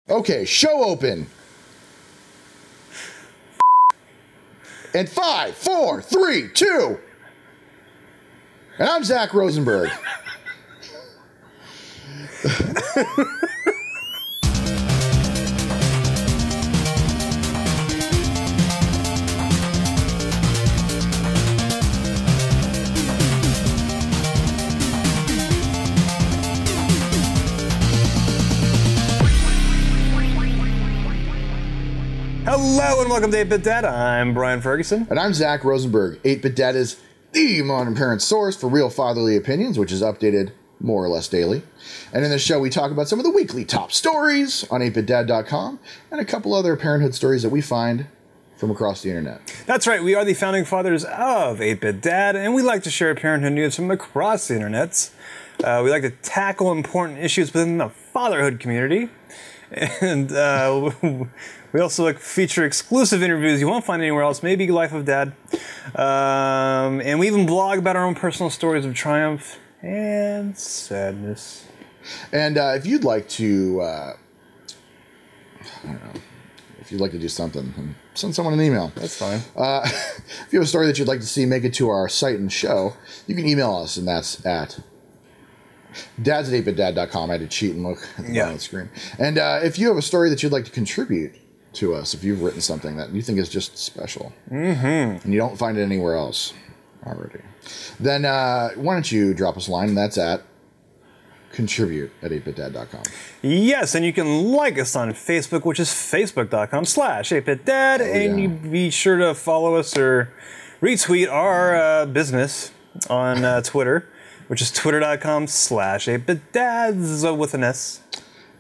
Okay, show open. And 5, 4, 3, 2. And I'm Zach Rosenberg. Hello and welcome to 8-Bit Dad. I'm Brian Ferguson. And I'm Zach Rosenberg. 8-Bit Dad is the modern parent source for real fatherly opinions, which is updated more or less daily. And in this show, we talk about some of the weekly top stories on 8bitdad.com and a couple other parenthood stories that we find from across the internet. That's right, we are the founding fathers of 8-Bit Dad, and we like to share parenthood news from across the internets. We like to tackle important issues within the fatherhood community. And we also feature exclusive interviews you won't find anywhere else, maybe Life of Dad. And we even blog about our own personal stories of triumph and sadness. And if you'd like to, I don't know, if you'd like to do something, send someone an email. That's fine. If you have a story that you'd like to see make it to our site and show, you can email us, and that's at dads@8bitdad.com. I had to cheat and look at the bottom of the screen. And if you have a story that you'd like to contribute to us, if you've written something that you think is just special, and you don't find it anywhere else already, then why don't you drop us a line, and that's at contribute@8bitdad.com. Yes, and you can like us on Facebook, which is facebook.com/8bitdad, and you be sure to follow us or retweet our business on Twitter, which is twitter.com/8bitdads with an S.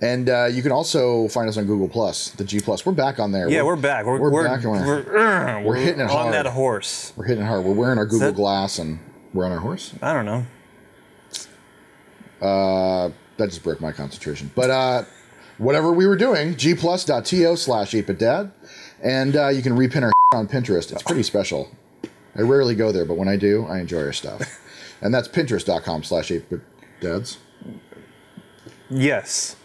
And you can also find us on Google+, the G+. We're back on there. Yeah, we're back. We're back. We're hitting it hard. On that horse. We're hitting it hard. We're wearing our Google Glass, and we're on our horse? I don't know. That just broke my concentration. But whatever we were doing, gplus.to/8bitdad. And you can repin our on Pinterest. It's pretty special. I rarely go there, but when I do, I enjoy our stuff. And that's pinterest.com/8bitdads. Yes.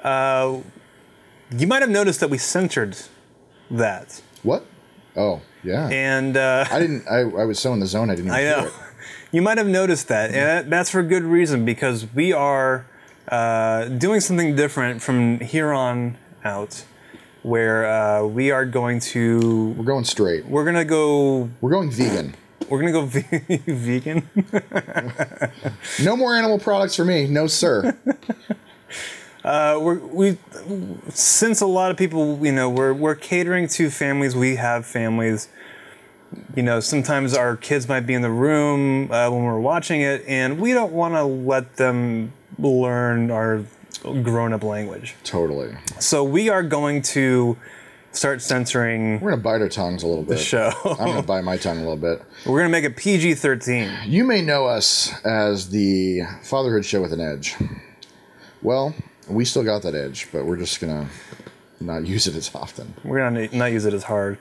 You might have noticed that we censored that. What? Oh, yeah. And I didn't. I was so in the zone. I didn't even hear it. You might have noticed that, and that's for good reason, because we are doing something different from here on out, where we are going to. We're going straight. We're gonna go. We're going vegan. We're gonna go vegan. No more animal products for me, no sir. Since a lot of people, we're catering to families. We have families. Sometimes our kids might be in the room when we're watching it, and we don't want to let them learn our grown-up language. Totally. So we are going to start censoring. We're gonna bite our tongues a little bit. The show. I'm gonna bite my tongue a little bit. We're gonna make it PG-13. You may know us as the Fatherhood Show with an Edge. Well, we still got that edge, but we're just gonna not use it as often. We're gonna not use it as hard.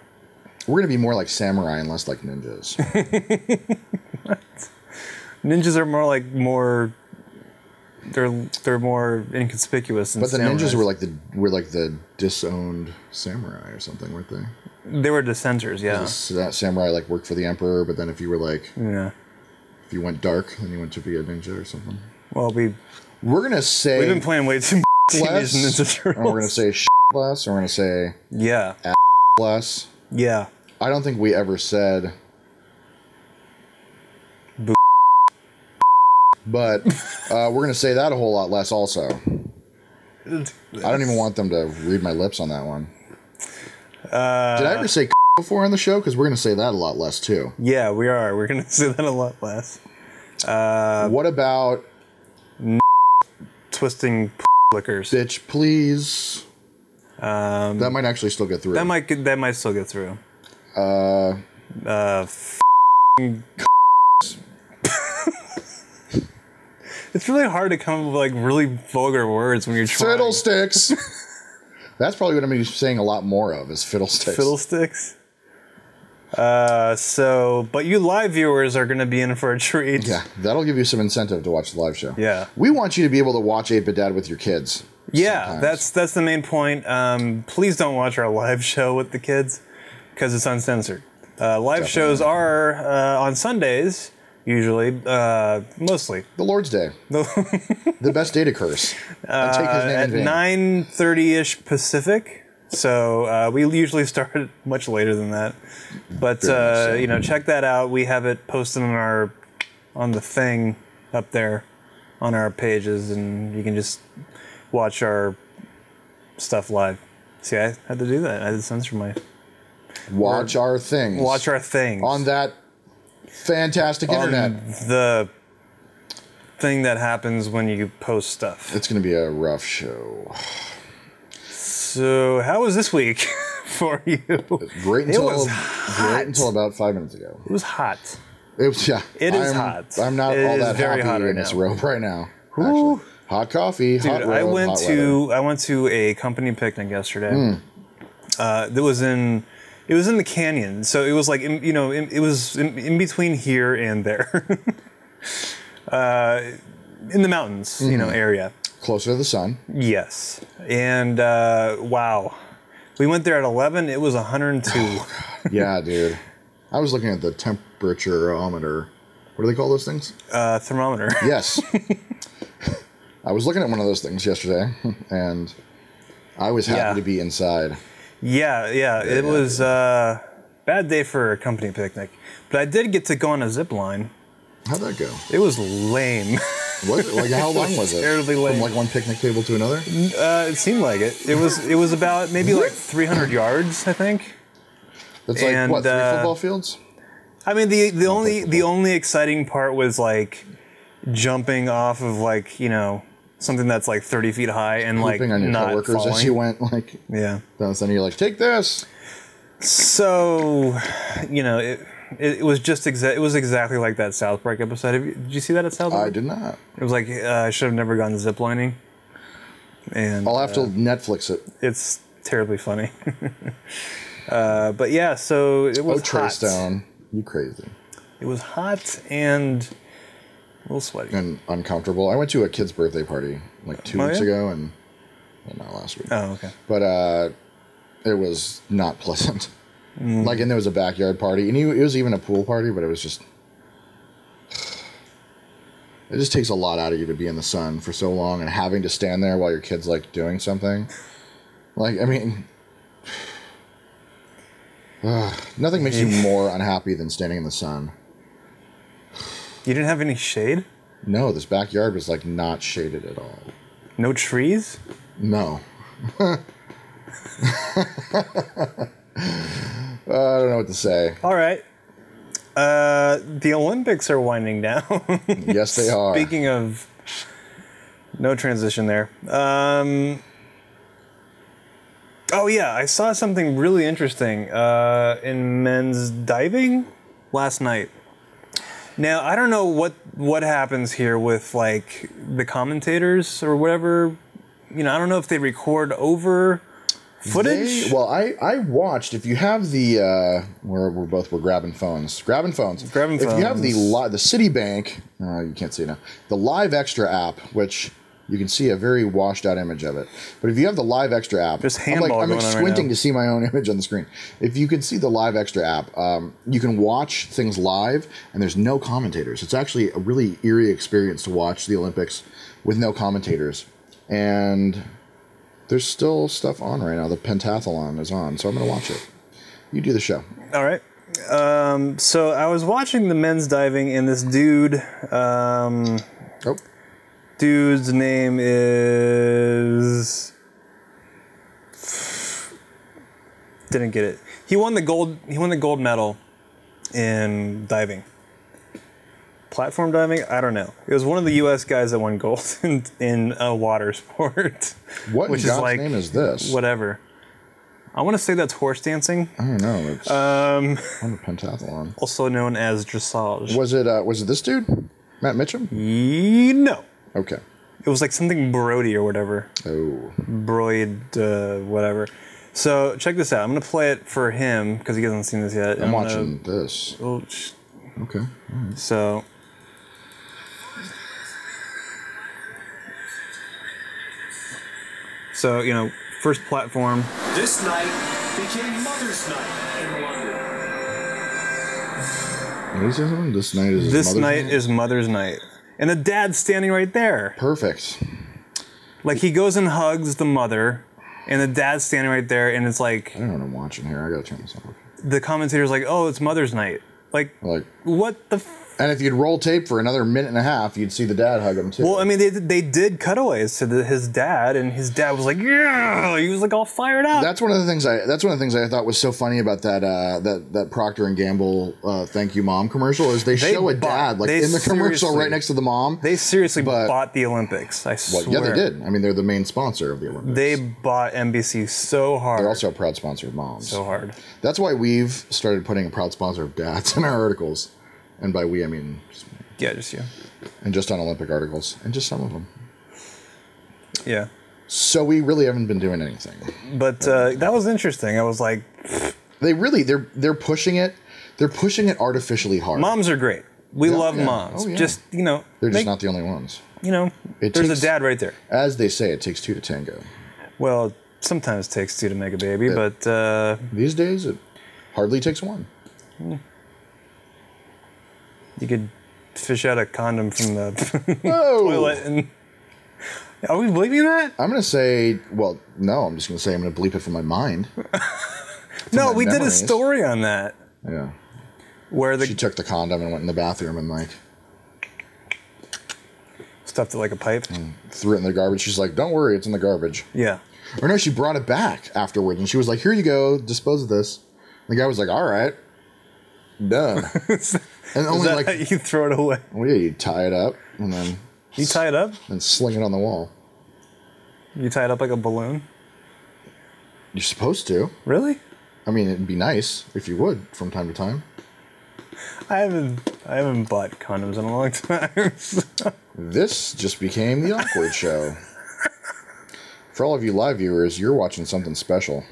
We're gonna be more like samurai and less like ninjas. What? Ninjas are more. They're more inconspicuous than but the samurais. ninjas were like the disowned samurai or something, weren't they? They were dissenters, yeah. So that samurai worked for the emperor, but then if you were if you went dark, then you went to be a ninja or something. Well, we're gonna say we've been playing way too much less, Ninja Turtles. Or we're gonna say less, or we're gonna say less. Yeah. I don't think we ever said but we're going to say that a whole lot less also. I don't even want them to read my lips on that one. Did I ever say before on the show? Because we're going to say that a lot less too. Yeah, we are. We're going to say that a lot less. What about twisting liquors? Bitch, please. That might actually still get through. That might still get through. It's really hard to come up with really vulgar words when you're trying. Fiddlesticks. That's probably what I'm going to be saying a lot more of is fiddlesticks. Fiddlesticks. But you live viewers are going to be in for a treat. Yeah, that'll give you some incentive to watch the live show. Yeah. We want you to be able to watch 8-Bit Dad with your kids. Yeah, sometimes. that's the main point. Please don't watch our live show with the kids because it's uncensored. Live shows are on Sundays, usually, mostly. The Lord's Day. The best day to curse. And take his name At in vain. 9:30-ish Pacific. So we usually start much later than that. But so. you know, check that out. We have it posted on the thing up there on our pages, and you can just watch our stuff live. See, I had to do that. I had to censor my... Watch our things. Watch our things. On that fantastic internet. The thing that happens when you post stuff. It's going to be a rough show. So, how was this week for you? Great until, it was hot. Great until about 5 minutes ago. It was hot. It was, yeah. It is hot. I'm not it all is that very happy hot right in this now. robe right now. Ooh. Actually. Hot coffee, Dude, hot robe, I went hot weather. I went to a company picnic yesterday. It was in the canyon, so it was like it was in between here and there, in the mountains, area. Closer to the sun. Yes, and wow, we went there at 11. It was 102. Yeah, dude. I was looking at the temperatureometer. What do they call those things? Thermometer. Yes. I was looking at one of those things yesterday, and I was happy to be inside. Yeah. It was a bad day for a company picnic, but I did get to go on a zip line. How'd that go? It was lame. What? Like, how long was it? Terribly lame. From like one picnic table to another? It seemed like it. It was about maybe like 300 yards, I think. That's like what? 3 football fields? I mean, the only exciting part was like jumping off of like something that's like 30 feet high and like on your not coworkers falling. as you went like Yeah. down the center. You're like, take this. So, it was just it was exactly like that South Park episode. Did you see that at South Park? I did not. It was like I should have never gone ziplining. And I'll have to Netflix it. It's terribly funny. But yeah, so it was Trey hot. Stone, you crazy. It was hot and a little sweaty. And uncomfortable. I went to a kid's birthday party like 2 weeks ago, and not last week. Oh, okay. But it was not pleasant. Like, and there was a backyard party, and it was even a pool party, but it was just... It just takes a lot out of you to be in the sun for so long and having to stand there while your kid's, like, doing something. Like, I mean... nothing makes you more unhappy than standing in the sun. You didn't have any shade? No, this backyard was, like, not shaded at all. No trees? No. I don't know what to say. All right. The Olympics are winding down. Yes, they are. Speaking of... No transition there. Oh, yeah. I saw something really interesting in men's diving last night. Now, I don't know what happens here with, like, the commentators or whatever. I don't know if they record over footage. I watched. If you have the, we're grabbing phones. Grabbing phones. If you have the Citibank, you can't see it now. The Live Extra app, which you can see a very washed out image of it. But if you have the Live Extra app, I'm squinting to see my own image on the screen. If you can see the Live Extra app, you can watch things live, and there's no commentators. It's actually a really eerie experience to watch the Olympics with no commentators. And there's still stuff on right now. The pentathlon is on, so I'm going to watch it. You do the show. All right. So I was watching the men's diving, and this dude... Dude's name is... Didn't get it. He won the gold medal in diving. Platform diving? I don't know. It was one of the U.S. guys that won gold in a water sport. What in God's name is this? Whatever. I want to say that's horse dancing. I don't know. It's on the pentathlon. Also known as dressage. Was it this dude? Matt Mitcham? No. Okay. It was like something Brody or whatever. Oh. Broid, whatever. So check this out. I'm going to play it for him because he hasn't seen this yet. I'm watching this. Oh, okay. Right. So... So, you know, first platform. This night became Mother's Night in London. What is this? This night is This Mother's night is Mother's Night. And the dad's standing right there. Perfect. Like, he goes and hugs the mother, and the dad's standing right there, and it's like... I don't know what I'm watching here. I gotta turn this off. The commentator's like, oh, it's Mother's Night. Like what the... And if you'd roll tape for another minute and a half, you'd see the dad hug him, too. Well, I mean, they did cutaways to his dad, and his dad was like, yeah! He was, like, all fired up. That's one of the things I thought was so funny about that Procter & Gamble Thank You Mom commercial is they show a dad, like, in the commercial right next to the mom. They seriously bought the Olympics, I swear. Well, yeah, they did. I mean, they're the main sponsor of the Olympics. They bought NBC so hard. They're also a proud sponsor of moms. So hard. That's why we've started putting a proud sponsor of dads in our articles. And by we, I mean... Yeah, just you. And just on Olympic articles. And just some of them. Yeah. So we really haven't been doing anything. But that was interesting. I was like... They're pushing it. They're pushing it artificially hard. Moms are great. We love moms. Oh, yeah. Just, you know... They're just not the only ones. You know, there's a dad right there. As they say, it takes two to tango. Well, sometimes it takes two to make a baby, but... These days, it hardly takes one. You could fish out a condom from the toilet and... Are we bleeping that? I'm going to say... Well, no, I'm just going to say I'm going to bleep it from my mind. No, we did a story on that. Yeah. Where she took the condom and went in the bathroom and, like... Stuffed it like a pipe? And threw it in the garbage. She's like, don't worry, it's in the garbage. Yeah. Or no, she brought it back afterward, and she was like, here you go, dispose of this. And the guy was like, all right. Done. And only that like how you throw it away. Well, yeah, you tie it up and then you tie it up and sling it on the wall. You tie it up like a balloon. You're supposed to. Really? I mean, it'd be nice if you would from time to time. I haven't bought condoms in a long time. So. This just became the awkward show. For all of you live viewers, you're watching something special.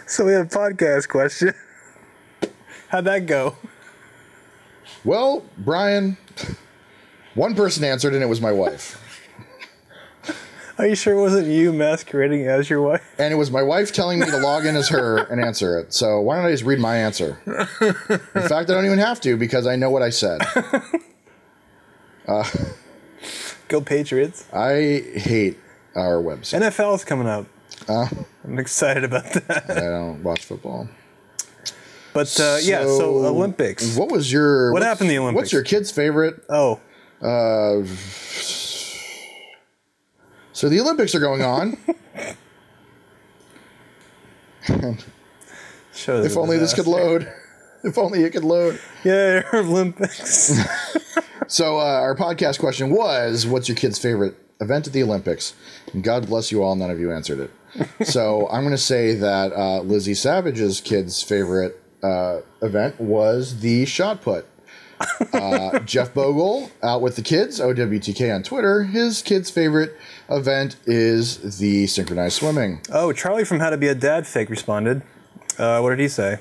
So we had a podcast question. How'd that go? Well, Brian, one person answered and it was my wife. Are you sure it wasn't you masquerading as your wife? And it was my wife telling me to log in as her and answer it. So why don't I just read my answer? In fact, I don't even have to because I know what I said. Go Patriots. I hate our website. NFL's coming up. I'm excited about that. I don't watch football. But so Olympics. What happened in the Olympics? What's your kid's favorite? Oh. So the Olympics are going on. If only this could load. If only it could load. Yeah, Olympics. So our podcast question was, what's your kid's favorite event at the Olympics? And God bless you all, none of you answered it. So I'm going to say that Lizzie Savage's kid's favorite event was the shot put. Jeff Bogle out with the kids, OWTK on Twitter. His kid's favorite event is the synchronized swimming. Oh, Charlie from How to Be a Dad fake responded. What did he say?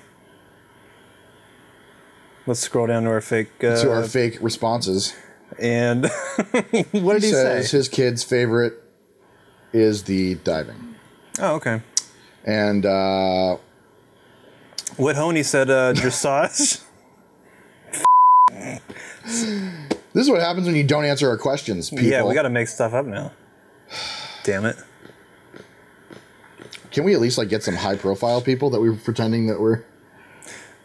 Let's scroll down to our fake... to our fake responses. And what did he say? His kid's favorite is the diving. Oh, okay. And Whithoney said dressage. This is what happens when you don't answer our questions, people. Yeah, we got to make stuff up now. Damn it. Can we at least get some high-profile people that we were pretending that we're...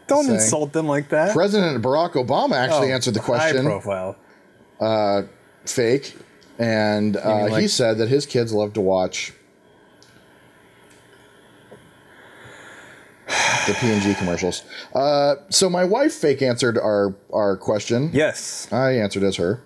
Don't insult them like that. President Barack Obama actually answered the question. High profile. Fake. And he said that his kids love to watch the P&G commercials. So my wife fake answered our question. Yes. I answered as her.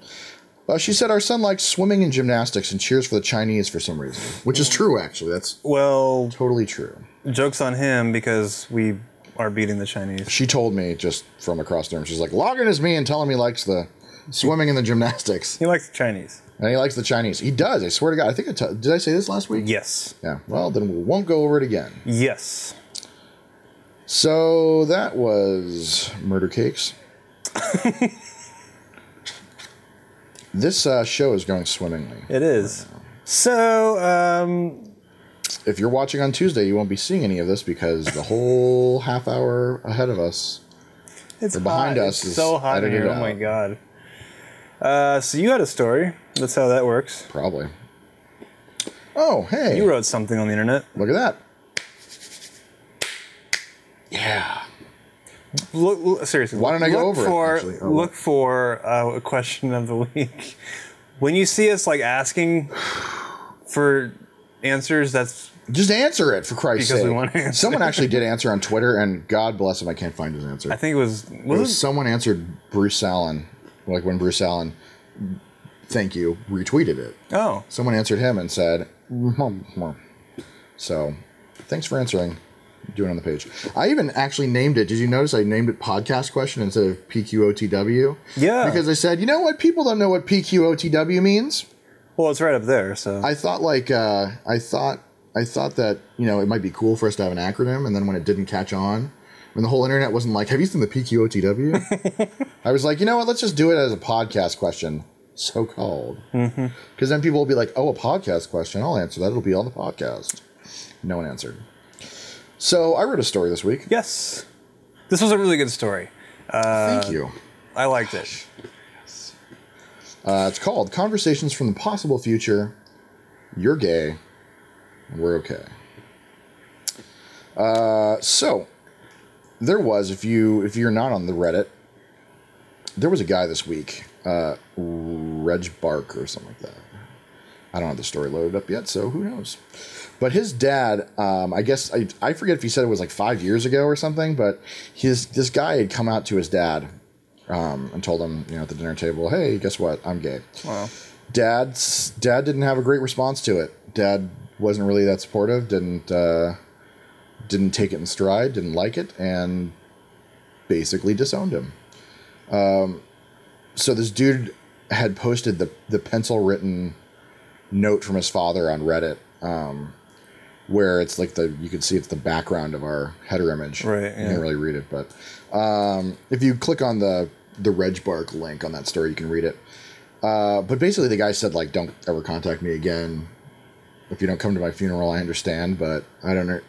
She said our son likes swimming and gymnastics and cheers for the Chinese for some reason. Which is true, actually. That's totally true. Joke's on him because we are beating the Chinese. She told me just from across the room. She's like, log in as me and tell him he likes the swimming and the gymnastics. He likes the Chinese. And he likes the Chinese. He does. I swear to God. I think did I say this last week? Yes. Yeah. Well, then we won't go over it again. Yes. So that was Murder Cakes. This show is going swimmingly. It is. So, if you're watching on Tuesday, you won't be seeing any of this because the whole half hour ahead of us, it's behind hot. us, It's so hot in here. Oh my god. So you had a story. That's how that works. Probably. Oh, hey. You wrote something on the internet. Look at that. Yeah. Look, seriously. Why don't I go over it? Actually? Oh, look for a question of the week. When you see us like asking for answers, that's just answer it for Christ's sake. Because we want to answer. Someone actually did answer on Twitter, and God bless him, I can't find his answer. I think it was someone answered Bruce Allen, like when Bruce Allen, thank you, retweeted it. Oh, someone answered him and said, so thanks for answering. Do it on the page. I even actually named it. Did you notice I named it podcast question instead of PQOTW? Yeah. Because I said, you know what? People don't know what PQOTW means. Well, it's right up there. So I thought I thought that, you know, it might be cool for us to have an acronym. And then when it didn't catch on, when the whole internet wasn't like, have you seen the PQOTW? I was like, you know what? Let's just do it as a podcast question. So called. Because then people will be like, oh, a podcast question. I'll answer that. It'll be on the podcast. No one answered. So I wrote a story this week. Yes. This was a really good story. Thank you. I liked it. Yes. It's called Conversations from the Possible Future. You're gay. We're okay. So there was, if you're not on the Reddit, there was a guy this week, Reg Bark or something like that. I don't have the story loaded up yet, so who knows? But his dad, I guess, I forget if he said it was like 5 years ago or something, but this guy had come out to his dad and told him, you know, at the dinner table, hey, guess what? I'm gay. Wow. Dad didn't have a great response to it. Dad wasn't really that supportive, didn't take it in stride, didn't like it, and basically disowned him. So this dude had posted the pencil-written note from his father on Reddit, where it's like you can see it's the background of our header image. Right. Yeah. You can't really read it, but if you click on the Reg Bark link on that story, you can read it. But basically, the guy said, like, don't ever contact me again. If you don't come to my funeral, I understand, but I don't like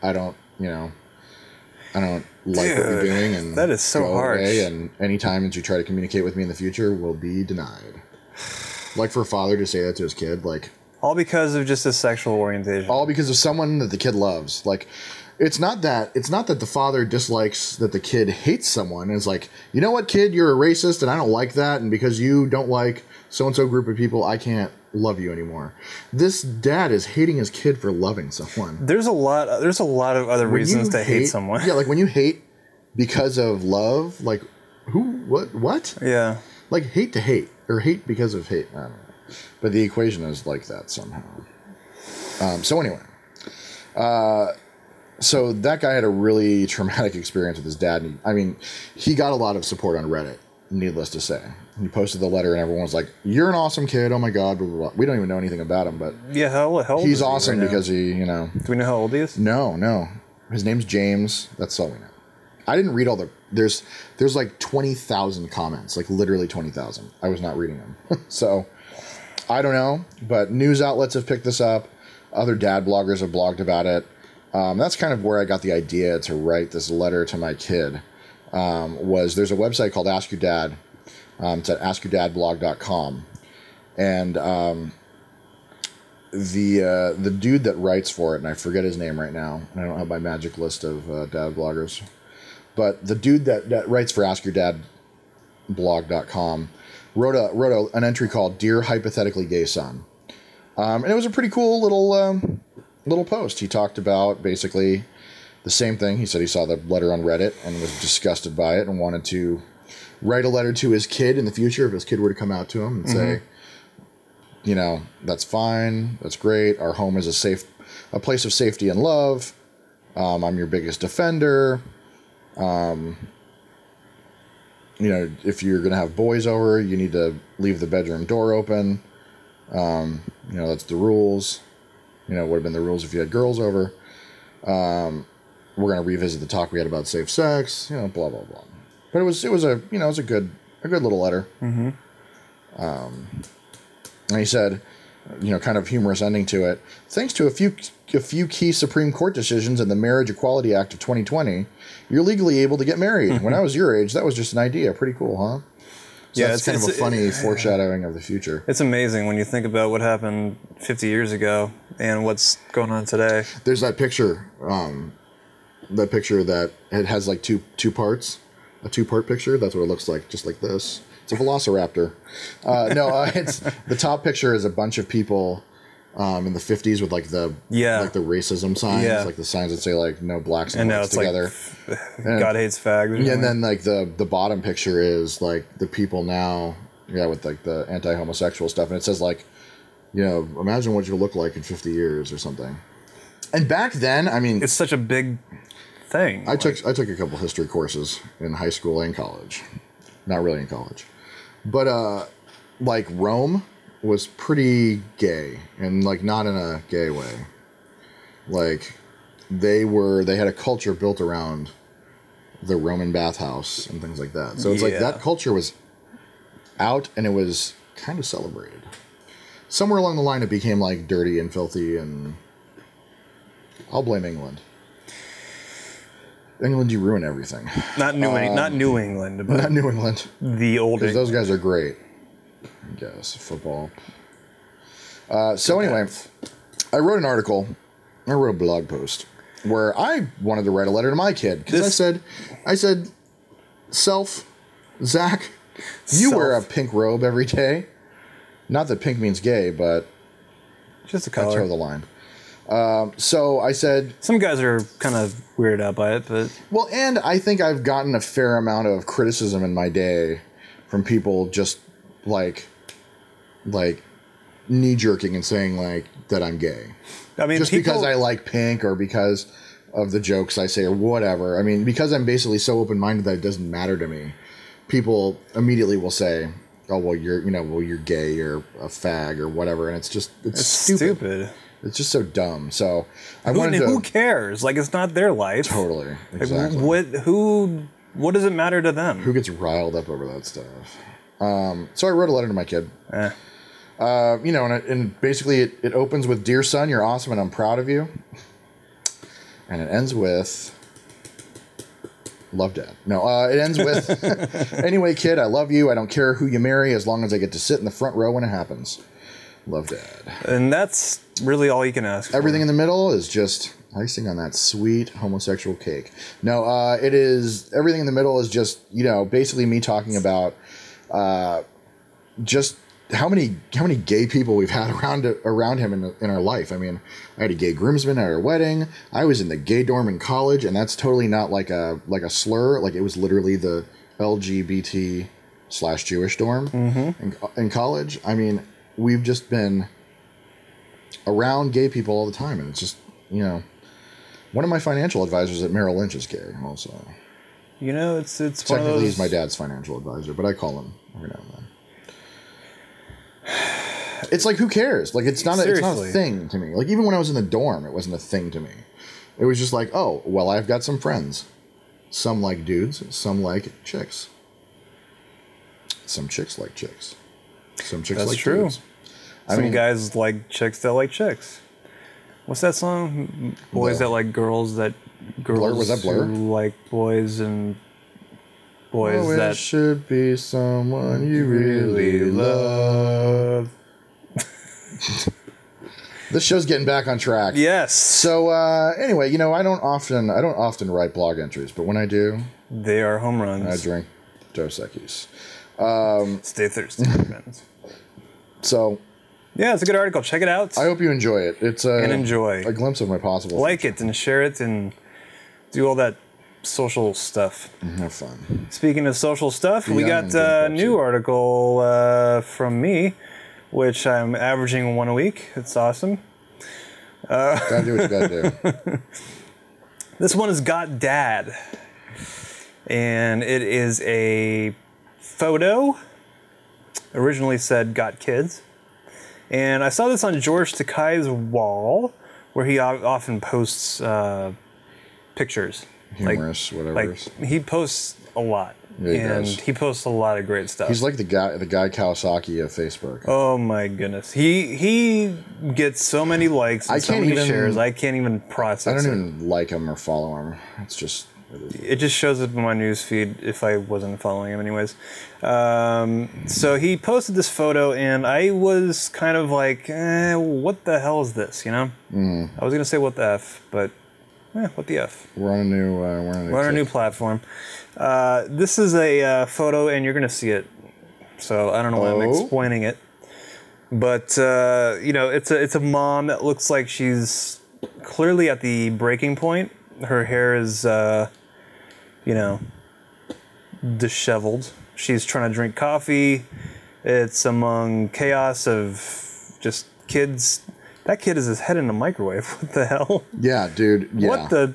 what you're doing, and that is so harsh. Away, and anytime that you try to communicate with me in the future will be denied. Like, for a father to say that to his kid, like, all because of just his sexual orientation. all because of someone that the kid loves. Like, it's not that the father dislikes that the kid hates someone. It's like, you know what, kid, you're a racist, and I don't like that, and because you don't like so and so group of people, I can't love you anymore. This dad is hating his kid for loving someone. There's a lot of other reasons to hate someone. Yeah, like when you hate because of love, like what? Yeah. Like hate to hate or hate because of hate. I don't know. But the equation is like that somehow. So anyway, so that guy had a really traumatic experience with his dad. And he got a lot of support on Reddit, needless to say. He posted the letter and everyone was like, you're an awesome kid. Oh my God. Blah, blah, blah. We don't even know anything about him, but yeah, how old he's is he awesome right because now? he, you know. Do we know how old he is? No. His name's James. That's all we know. I didn't read all there's like 20,000 comments, like literally 20,000. I was not reading them. So I don't know, but news outlets have picked this up. Other dad bloggers have blogged about it. That's kind of where I got the idea to write this letter to my kid. There's a website called Ask Your Dad. It's at askyourdadblog.com. And the dude that writes for it, and I forget his name right now, and I don't have my magic list of dad bloggers, but the dude that writes for askyourdadblog.com wrote an entry called Dear Hypothetically Gay Son. And it was a pretty cool little post. He talked about basically the same thing. He said he saw the letter on Reddit and was disgusted by it and wanted to write a letter to his kid in the future if his kid were to come out to him and say, you know, that's fine, that's great. Our home is a place of safety and love. I'm your biggest defender. You know, if you're going to have boys over, you need to leave the bedroom door open. You know, that's the rules. You know, it would have been the rules if you had girls over. We're going to revisit the talk we had about safe sex, you know, blah, blah, blah. But it was a good little letter. And he said, kind of humorous ending to it. Thanks to a few key Supreme Court decisions and the Marriage Equality Act of 2020, you're legally able to get married. When I was your age, that was just an idea. Pretty cool, huh? So yeah, it's kind of a funny foreshadowing of the future. It's amazing when you think about what happened 50 years ago and what's going on today. There's that picture, that it has like two parts, a two-part picture. That's what it looks like, just like this. It's a velociraptor. It's the top picture is a bunch of people in the 50s with like the racism signs, like the signs that say like no blacks and whites together. Like, God hates fags. Yeah, and then like the bottom picture is like the people now, with like the anti-homosexual stuff, and it says like, imagine what you'll look like in 50 years or something. And back then, I mean, it's such a big thing. I took a couple history courses in high school and college. Not really in college. But, like, Rome was pretty gay, and, like, not in a gay way. Like, they had a culture built around the Roman bathhouse and things like that. So it's like that culture was out, and it was kind of celebrated. Somewhere along the line, it became, like, dirty and filthy, and I'll blame England. England, you ruin everything. Not New England, but not New England. The old. Because those guys are great. I guess football. So anyway, I wrote an article. I wrote a blog post where I wanted to write a letter to my kid because I said, Zach, you wear a pink robe every day. Not that pink means gay, but just a color. I toe the line. So I said... Some guys are kind of weirded out by it, but... Well, and I think I've gotten a fair amount of criticism in my day from people just, like knee-jerking and saying, like, that I'm gay. I mean, just because I like pink or because of the jokes I say or whatever. I mean, because I'm basically so open-minded that it doesn't matter to me, people immediately will say, oh, well, you're gay, you're a fag or whatever, and it's stupid. It's just so dumb. So I wanted to... Who cares? Like, it's not their life. Totally. Exactly. Like, what does it matter to them? Who gets riled up over that stuff? So I wrote a letter to my kid. And basically it opens with, "Dear son, you're awesome and I'm proud of you." And it ends with, "Love, Dad." No, it ends with, "Anyway, kid, I love you. I don't care who you marry as long as I get to sit in the front row when it happens. Love, Dad." And that's really all you can ask for. Everything in the middle is just icing on that sweet homosexual cake. No, everything in the middle is just, basically me talking about just how many gay people we've had around him in our life. I mean, I had a gay groomsman at our wedding. I was in the gay dorm in college, and that's totally not like a slur. Like, it was literally the LGBT/Jewish dorm in college. I mean, we've just been around gay people all the time, and it's just, one of my financial advisors at Merrill Lynch is gay also. It's technically one of those... he's my dad's financial advisor, but I call him every now and then. It's like, who cares? Like, it's not a thing to me. Like, even when I was in the dorm, it wasn't a thing to me. It was just like, oh, well, I've got some friends. Some like dudes, some like chicks. Some chicks like chicks. Some chicks That's like true. dudes. Some guys like chicks that like chicks. What's that song? Boys that like girls that... Blur? Was that Blur? Who like boys and... boys that... it should be someone you really love. This show's getting back on track. Yes. So anyway, I don't often write blog entries, but when I do, they are home runs. I drink Dos Equis. Stay thirsty, my friends. So yeah, it's a good article. Check it out. I hope you enjoy it. It's enjoy a glimpse of my possible future. It and share it and do all that social stuff. Have fun. Speaking of social stuff, we got a new article from me, which I'm averaging one a week. It's awesome. Gotta do what you gotta do. This one has got Dad. And it is a photo. Originally said got kids. And I saw this on George Takei's wall, where he often posts pictures humorous, whatever. Like he posts a lot, Yeah, he posts a lot of great stuff. He's like the guy Kawasaki of Facebook. Oh my goodness, he gets so many likes and so many shares. I can't even process. I don't even like him or follow him. It's just. It just shows up in my news feed if I wasn't following him anyways. So he posted this photo, and I was kind of like, what the hell is this, you know? I was going to say what the F, but what the F? We're on a new platform. This is a photo, and you're going to see it. So I don't know why I'm explaining it. But, you know, it's a mom that looks like she's clearly at the breaking point. Her hair is, you know, disheveled. She's trying to drink coffee. It's among chaos of just kids. That kid has his head in a microwave. What the hell? Yeah, dude. Yeah. What the?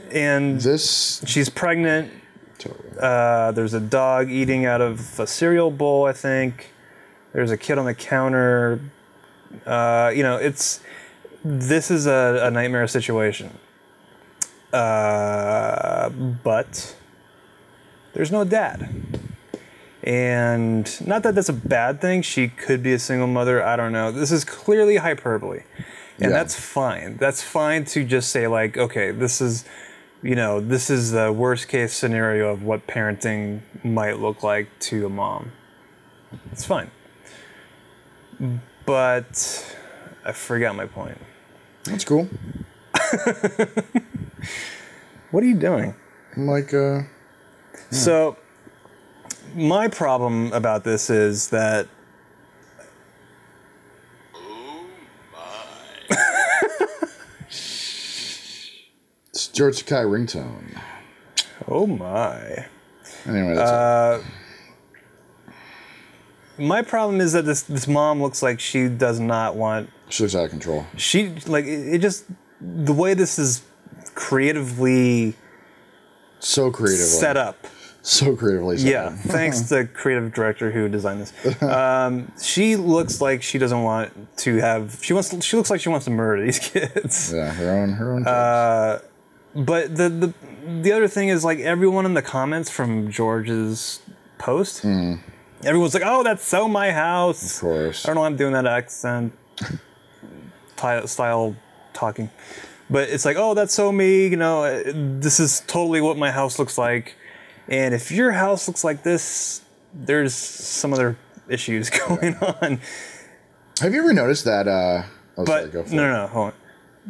And she's pregnant. Totally. There's a dog eating out of a cereal bowl, I think. There's a kid on the counter. You know, this is a nightmare situation. But there's no dad. And not that that's a bad thing. She could be a single mother. I don't know. This is clearly hyperbole. And that's fine. That's fine to just say, like, okay, this is the worst case scenario of what parenting might look like to a mom. It's fine. But I forgot my point. That's cool. What are you doing? I'm like, So, my problem about this is that. Oh my. It's George Sakai ringtone. Oh my. Anyway, that's it. My problem is that this mom looks like she does not want. She looks out of control. She, like, it just. The way this is creatively. So creatively. Set up. So creatively set Yeah, up. thanks to the creative director who designed this. She looks like she doesn't want to have. She looks like she wants to murder these kids. Yeah, her own kids. But the other thing is, like, everyone in the comments from George's post, everyone's like, "Oh, that's so my house." Of course. I don't know why I'm doing that accent style talking, but it's like, "Oh, that's so me." You know, this is totally what my house looks like. And if your house looks like this, there's some other issues going on. Have you ever noticed that? Sorry, go for it. No, hold on.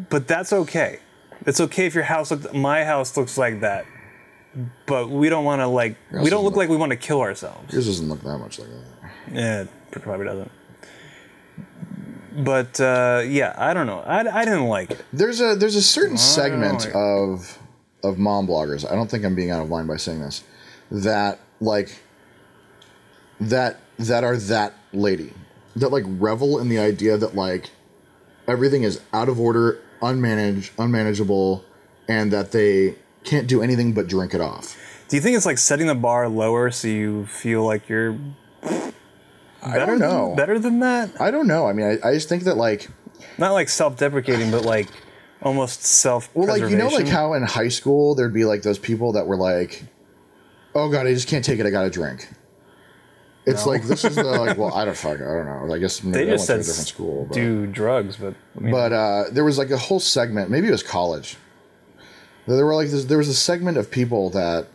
But that's okay. It's okay if your house my house looks like that. But we don't want to, like, we don't look like we want to kill ourselves. Yours doesn't look that much like that. Yeah, it probably doesn't. But yeah, I don't know. I didn't like it. There's a certain segment of mom bloggers. I don't think I'm being out of line by saying this. That are that lady that, like, revel in the idea that, like, everything is out of order, unmanageable, and that they can't do anything but drink it off. Do you think it's like setting the bar lower so you feel like you're I don't know. Better than that? I don't know. I mean, I just think that, like, not like self-deprecating, but like almost self-preservation. Well, like, you know, like how in high school there'd be like those people that were like, "Oh God, I just can't take it. I gotta drink." It's like, this is the, like, well, I don't know. I guess maybe they just I went said to a different school. But, do drugs, but there was like a whole segment. Maybe it was college. There was a segment of people that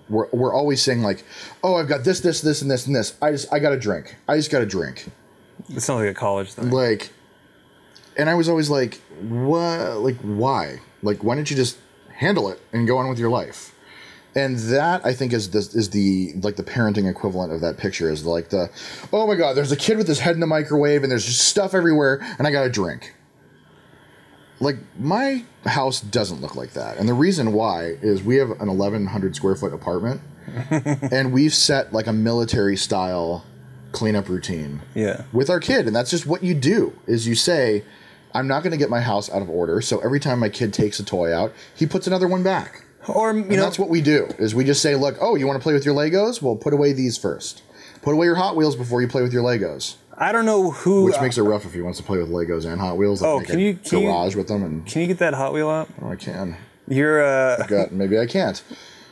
were always saying, like, "Oh, I've got this, and this. I gotta drink. I just gotta drink." It sounds like a college thing. Like, and I was always like, "What? Like, why? Like, why don't you just handle it and go on with your life?" And that, I think, is the like the parenting equivalent of that picture, is like the, "Oh my God, there's a kid with his head in the microwave and there's just stuff everywhere and I gotta drink." Like, my house doesn't look like that. And the reason why is we have an 1,100 square foot apartment and we've set like a military style cleanup routine with our kid. And that's just what you do, is you say, "I'm not going to get my house out of order. So every time my kid takes a toy out, he puts another one back." Or, you know, that's what we do, is we just say, "Look, oh, you want to play with your Legos? Well, put away these first. Put away your Hot Wheels before you play with your Legos." I don't know who... Which makes it rough if he wants to play with Legos and Hot Wheels. Like, can you garage with them? And can you get that Hot Wheel out? Oh, I can. You're Maybe I can't.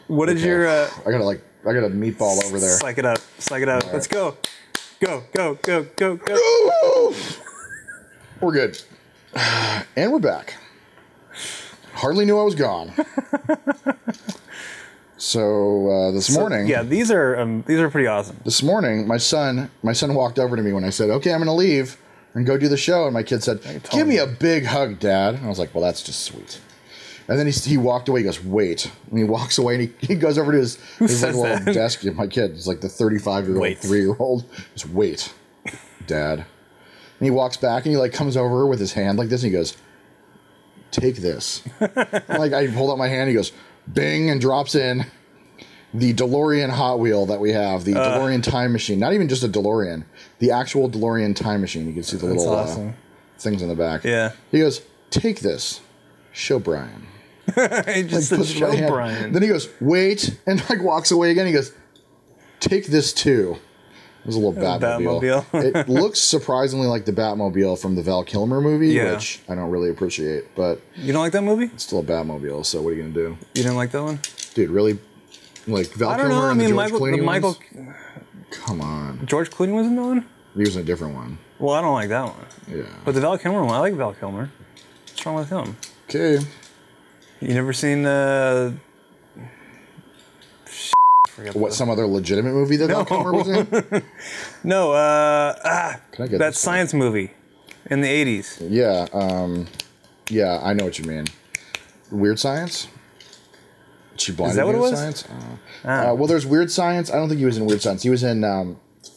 What did your I got a meatball over there. Psych it up. Psych it up. All Let's right. go. Go. Ooh! We're good. And we're back. Hardly knew I was gone. So this morning, yeah, these are pretty awesome. This morning, my son walked over to me when I said, "Okay, I'm going to leave and go do the show," and my kid said, "Give me a big hug, Dad." And I was like, "Well, that's just sweet." And then he walked away. He goes, "Wait," and he walks away and he goes over to his like, little desk. My kid, he's like the 35-year-old, 3-year-old. Just wait, Dad. And he walks back and he like comes over with his hand like this and he goes, "Take this." Like I hold out my hand. He goes, bing, and drops in the DeLorean Hot Wheel that we have, the DeLorean time machine. Not even just a DeLorean, the actual DeLorean time machine. You can see the little awesome. Things in the back. Yeah. He goes, "Take this. Show Brian." He just said, "Show Brian." Then he goes, "Wait," and like walks away again. He goes, "Take this too." It was a little Batmobile. It looks surprisingly like the Batmobile from the Val Kilmer movie, which I don't really appreciate. But you don't like that movie? It's still a Batmobile, so what are you gonna do? You didn't like that one, dude? Really? Like Val Kilmer know. and the George Michael, Clooney Michael. Ones? Come on. George Clooney was in that one. He was in a different one. Well, I don't like that one. Yeah. But the Val Kilmer one, I like Val Kilmer. What's wrong with him? Okay. You never seen what, some other legitimate movie that Val Kilmer was in? No, Can I get that science movie in the 80s. Yeah, yeah, I know what you mean. Weird Science? She blinded. Is that what it was? Science? Well, there's Weird Science. I don't think he was in Weird Science. He was in, now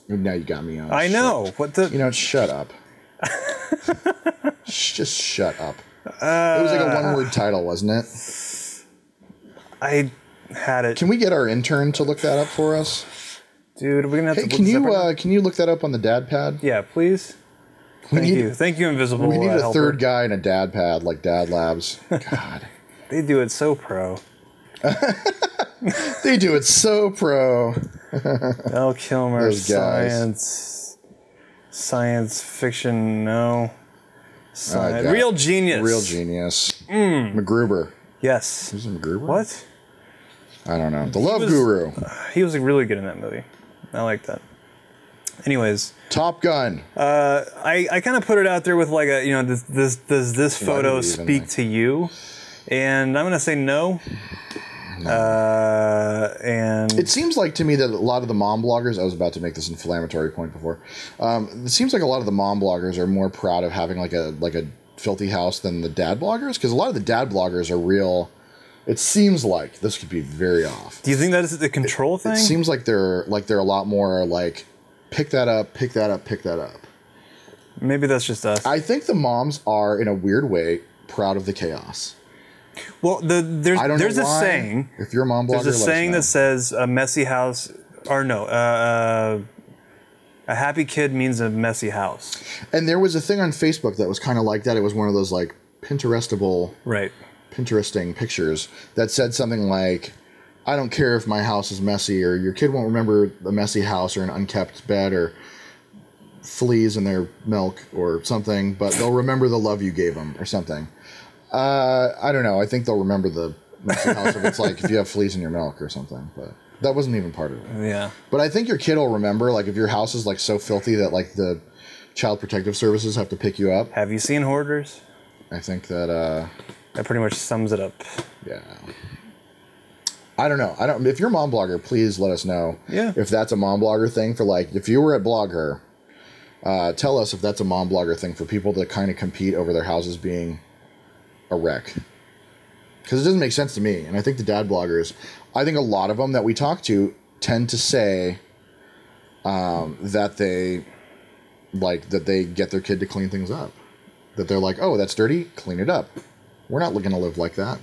you got me on. I know. What the? You know, shut up. Just shut up. It was like a one-word title, wasn't it? I had it. Can we get our intern to look that up for us? Dude, we're gonna have Hey, to. can you look that up on the dad pad? Yeah, please. Thank you, Invisible. We need a helper. third guy in a dad pad like Dad Labs. God, they do it so pro. They do it so pro. Val Kilmer, science fiction, no. Real genius. Real genius. MacGruber. Yes. Who's in MacGruber? What? I don't know. The Love Guru. He was really good in that movie. I like that. Anyways, Top Gun. I kind of put it out there with like a, you know, does this photo speak to you? And I'm gonna say no. And it seems like to me that a lot of the mom bloggers, I was about to make this inflammatory point before. It seems like a lot of the mom bloggers are more proud of having like a filthy house than the dad bloggers, because a lot of the dad bloggers are real. It seems like this could be very off. Do you think that is the control thing? It seems like they're a lot more like pick that up, pick that up, pick that up. Maybe that's just us. I think the moms are in a weird way proud of the chaos. Well, there's a saying. If you're a mom blogger, there's a saying that says a messy house, or no, a happy kid means a messy house. And there was a thing on Facebook that was kind of like that. It was one of those like Pinterestable, right? Pinteresting pictures that said something like, "I don't care if my house is messy," or "Your kid won't remember a messy house or an unkept bed or fleas in their milk or something, but they'll remember the love you gave them," or something. I don't know. I think they'll remember the messy house if it's like if you have fleas in your milk or something, but that wasn't even part of it. Yeah. But I think your kid will remember, like if your house is like so filthy that like the Child Protective Services have to pick you up. Have you seen Hoarders? I think that that pretty much sums it up. Yeah. I don't know. If you're a mom blogger, please let us know. Yeah. If that's a mom blogger thing for like, if you were at Blog Her, tell us if that's a mom blogger thing for people to kind of compete over their houses being a wreck. Because it doesn't make sense to me. And I think the dad bloggers, I think a lot of them that we talk to tend to say that they get their kid to clean things up. That they're like, "Oh, that's dirty, clean it up." We're not looking to live like that.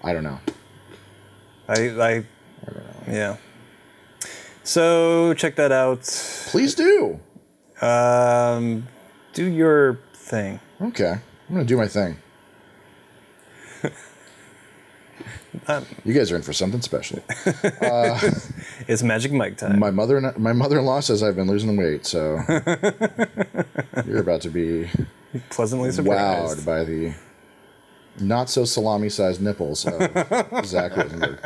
I don't know. I don't know. Yeah. So check that out. Please do. Do your thing. Okay. I'm going to do my thing. You guys are in for something special. It's Magic Mike time. My mother-in-law says I've been losing weight, so you're about to be pleasantly surprised. wowed by the Not so salami-sized nipples of Zach Rosenberg.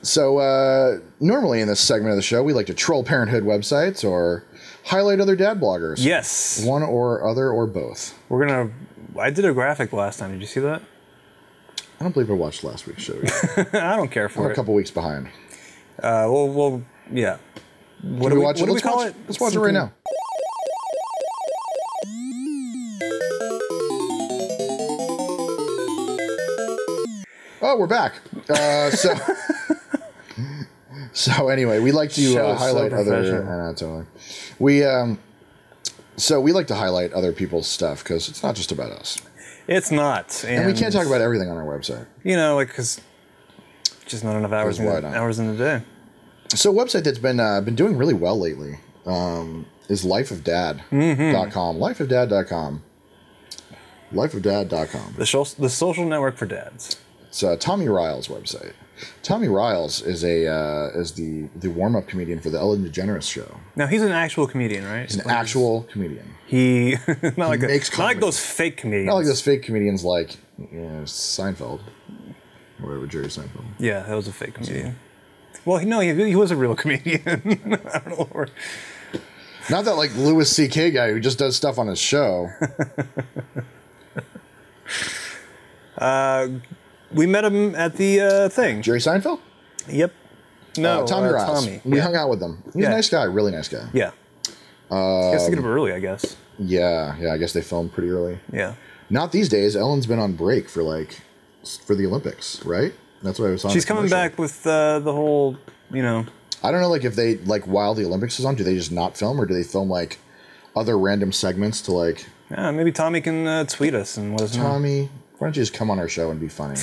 So normally in this segment of the show, we like to troll parenthood websites or highlight other dad bloggers. Yes. One or other or both. I did a graphic last time. Did you see that? I don't believe I watched last week's show yet. I don't care for I'm it. a couple weeks behind. Well, yeah. What do we call it? Let's watch it right now. Oh, we're back. So anyway, we like to highlight other. Totally. We like to highlight other people's stuff because it's not just about us. It's not, and we can't talk about everything on our website. Because just not enough hours in the day. So a website that's been doing really well lately is lifeofdad.com. Lifeofdad.com. Lifeofdad.com. The social network for dads. It's Tommy Riles' website. Tommy Riles is the warm-up comedian for the Ellen DeGeneres show. Now he's an actual comedian, right? He's an actual comedian. He not makes like those fake comedians. Not like those fake comedians like Seinfeld, or whatever, Jerry Seinfeld. Yeah, that was a fake comedian. Well, no, he was a real comedian. I don't know. Not that like Louis C.K. guy who just does stuff on his show. We met him at the thing. Jerry Seinfeld? Yep. No, Tommy Riles. Tommy. We hung out with him. He's a nice guy, really nice guy. Yeah. He has to get up early, I guess. Yeah. I guess they filmed pretty early. Yeah. Not these days. Ellen's been on break for the Olympics, right? That's what I was on. She's coming back with the whole, I don't know, if they while the Olympics is on, do they just not film, or do they film other random segments to Yeah, maybe Tommy can tweet us and let us know. Tommy, why don't you just come on our show and be funny?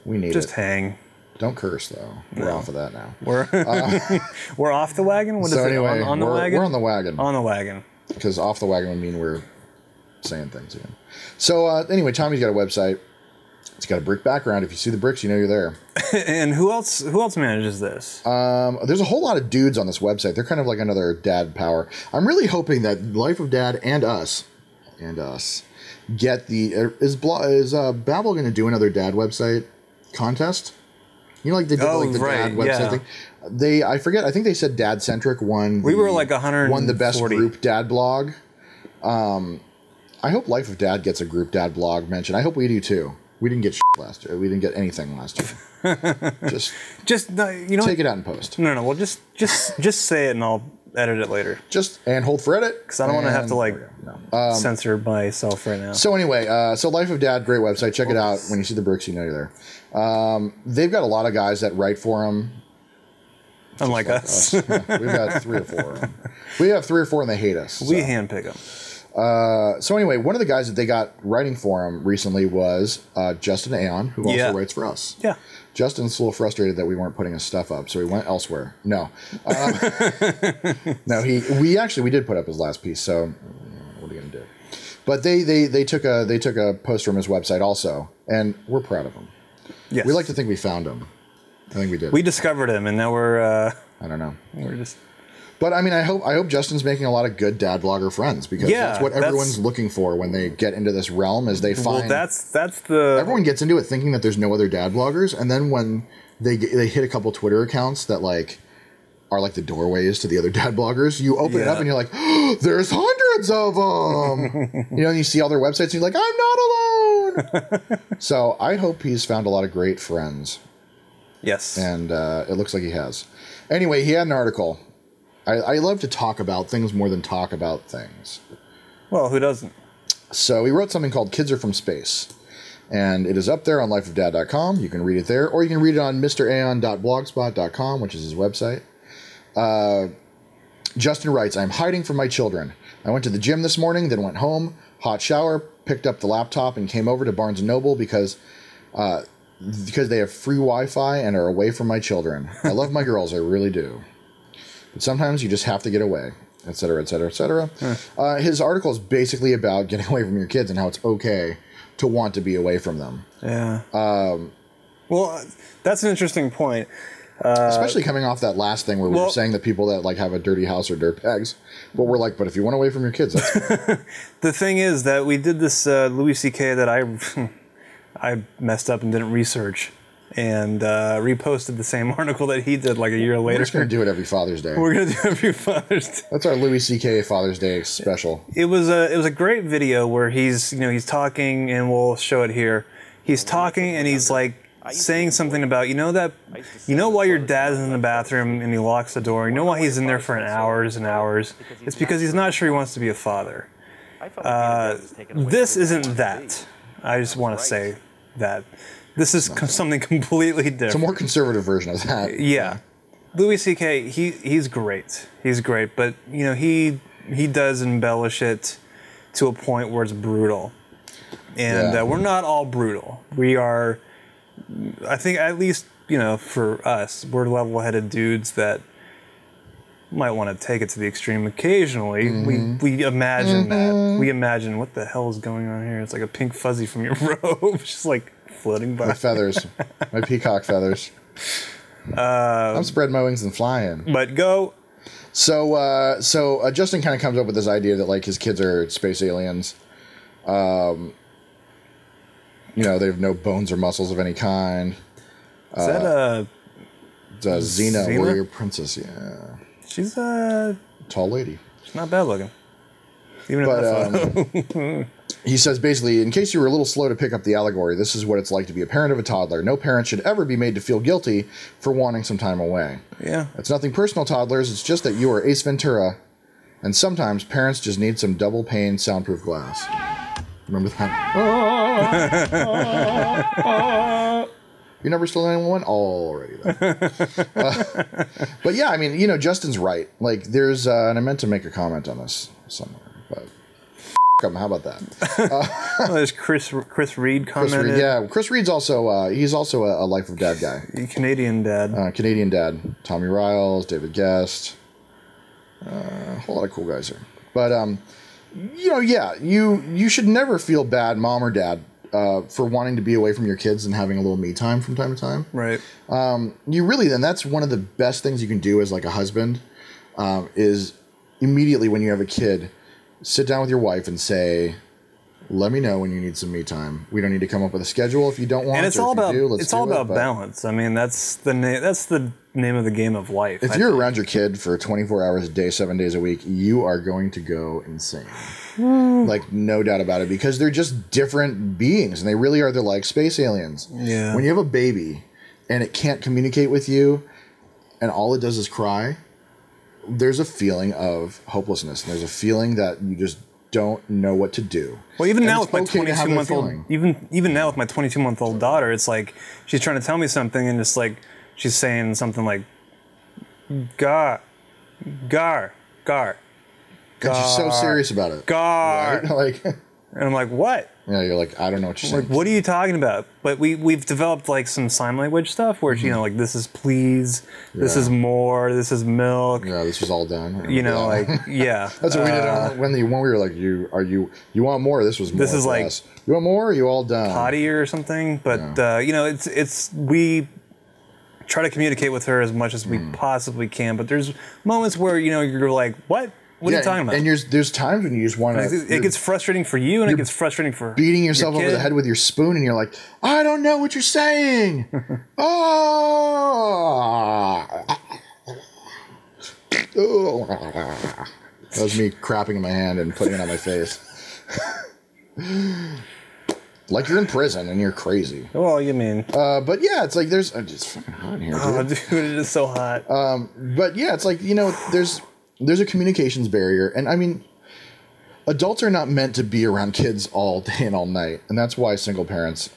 We need it. Just hang. Don't curse though. We're off of that now. We're off the wagon. What is it? On the wagon. We're on the wagon. On the wagon. Because off the wagon would mean we're saying things again. So anyway, Tommy's got a website. It's got a brick background. If you see the bricks, you know you're there. And who else manages this? There's a whole lot of dudes on this website. They're kind of like another dad power. I'm really hoping that Life of Dad and us get the is Babbel going to do another dad website contest? They did the dad website thing. I forget. I think they said Dad Centric won. We were like 100. Won the best group dad blog. I hope Life of Dad gets a group dad blog mention. I hope we do too. We didn't get shit last year. We didn't get anything last year. just take it out in post. No. Well, just say it and I'll edit it later. And hold for edit because I don't want to have to censor myself right now. So anyway, Life of Dad, great website. Check it out. When you see the bricks, you know you're there. They've got a lot of guys that write for them. Unlike us. Yeah, we've got 3 or 4. We have 3 or 4 and they hate us. We handpick them. So anyway, one of the guys that they got writing for him recently was Justin Aon, who also writes for us. Yeah. Justin's a little frustrated that we weren't putting his stuff up, so he went elsewhere. No. No, we did put up his last piece, so what are you going to do? But they took a post from his website also, and we're proud of him. Yes. We like to think we found him. I think we did. We discovered him, and now we're... I don't know. We're just... But I mean, I hope Justin's making a lot of good dad blogger friends because that's what everyone's looking for when they get into this realm. Is they find that's the everyone gets into it thinking that there's no other dad bloggers, and then when they hit a couple Twitter accounts that are like the doorways to the other dad bloggers, you open it up and you're like, oh, there's hundreds of them. And you see all their websites and you're like, I'm not alone. So I hope he's found a lot of great friends. Yes, and it looks like he has. Anyway, he had an article. I love to talk about things more than talk about things. Well, who doesn't? So he wrote something called Kids Are From Space. And it is up there on lifeofdad.com. You can read it there. Or you can read it on mraon.blogspot.com, which is his website. Justin writes, I'm hiding from my children. I went to the gym this morning, then went home, hot shower, picked up the laptop, and came over to Barnes & Noble because they have free Wi-Fi and are away from my children. I love my girls, I really do. But sometimes you just have to get away, et cetera, et cetera, et cetera. His article is basically about getting away from your kids and how it's okay to want to be away from them. Yeah. Well, that's an interesting point. Especially coming off that last thing where we were saying that people that like have a dirty house are dirtbags. But we're like, but if you want away from your kids, that's fine. The thing is that we did this Louis C.K. that I messed up and didn't research, and reposted the same article that he did like a year later. We're just going to do it every Father's Day. We're going to do it every Father's Day. That's our Louis C.K. Father's Day special. It was a great video where he's talking, and we'll show it here. He's talking and he's like saying something about, why your dad's in the bathroom and he locks the door. You know why he's in there for hours and hours? It's because he's not sure he wants to be a father. This isn't that. I just want to say that. This is something completely different. It's a more conservative version of that. Yeah. Louis C.K., he's great. He's great, but he does embellish it to a point where it's brutal. And we're not all brutal. We are, I think, at least, for us, we're level-headed dudes that might want to take it to the extreme occasionally. Mm-hmm. We imagine that. We imagine, what the hell is going on here? It's like a pink fuzzy from your robe, just like floating by. My feathers. My peacock feathers. I'm spreading my wings and flying. But go. So Justin kind of comes up with this idea that like his kids are space aliens. They have no bones or muscles of any kind. Is that Xena, warrior princess? Yeah. She's a tall lady. She's not bad looking. Even in that photo. He says basically, in case you were a little slow to pick up the allegory, this is what it's like to be a parent of a toddler. No parent should ever be made to feel guilty for wanting some time away. Yeah. It's nothing personal, toddlers. It's just that you are Ace Ventura, and sometimes parents just need some double pane soundproof glass. Remember that? You never stole anyone? Already then. But yeah, I mean, Justin's right. Like, there's, and I meant to make a comment on this somewhere, but how about that? There's Chris Reed commented. Chris Reed's also, he's also a Life of Dad guy. Canadian dad. Canadian dad. Tommy Riles, David Guest. A whole lot of cool guys here. But, you should never feel bad, mom or dad, for wanting to be away from your kids and having a little me time from time to time. Right. And that's one of the best things you can do as like a husband, is immediately when you have a kid, sit down with your wife and say, let me know when you need some me time. We don't need to come up with a schedule if you don't want. And it's all about balance. I mean, that's the name of the game of life. If you're around your kid for 24 hours a day, 7 days a week, you are going to go insane. Like, no doubt about it, because they're just different beings, and they really are. They're like space aliens. Yeah. When you have a baby and it can't communicate with you, and all it does is cry, there's a feeling of hopelessness. And there's a feeling that you just don't know what to do. Well, even now with my 22-month-old daughter, it's like she's trying to tell me something, and it's like she's saying something like gar. And she's so serious about it. Gar. Right? Like, and I'm like, what? Yeah, you're like, I don't know what you're saying. Like, what are you talking about? But we've developed like some sign language stuff where like, this is please, this is more, this is milk. Yeah, this was all done. Yeah. That's what we did when we were like, you want more? This was more. This is like, us. You want more? Or you all done? Potty or something. But it's we try to communicate with her as much as we possibly can. But there's moments where you're like, what? What are you talking about? And there's times when you just want to. It gets frustrating for you, and it gets frustrating for beating yourself over the head with your spoon, and you're like, I don't know what you're saying. That was me crapping in my hand and putting it on my face. Like you're in prison and you're crazy. Well, you mean. But yeah, it's like it's fucking hot in here, dude. Oh, dude, it is so hot. But yeah, it's like, there's a communications barrier. And I mean, adults are not meant to be around kids all day and all night. And that's why single parents,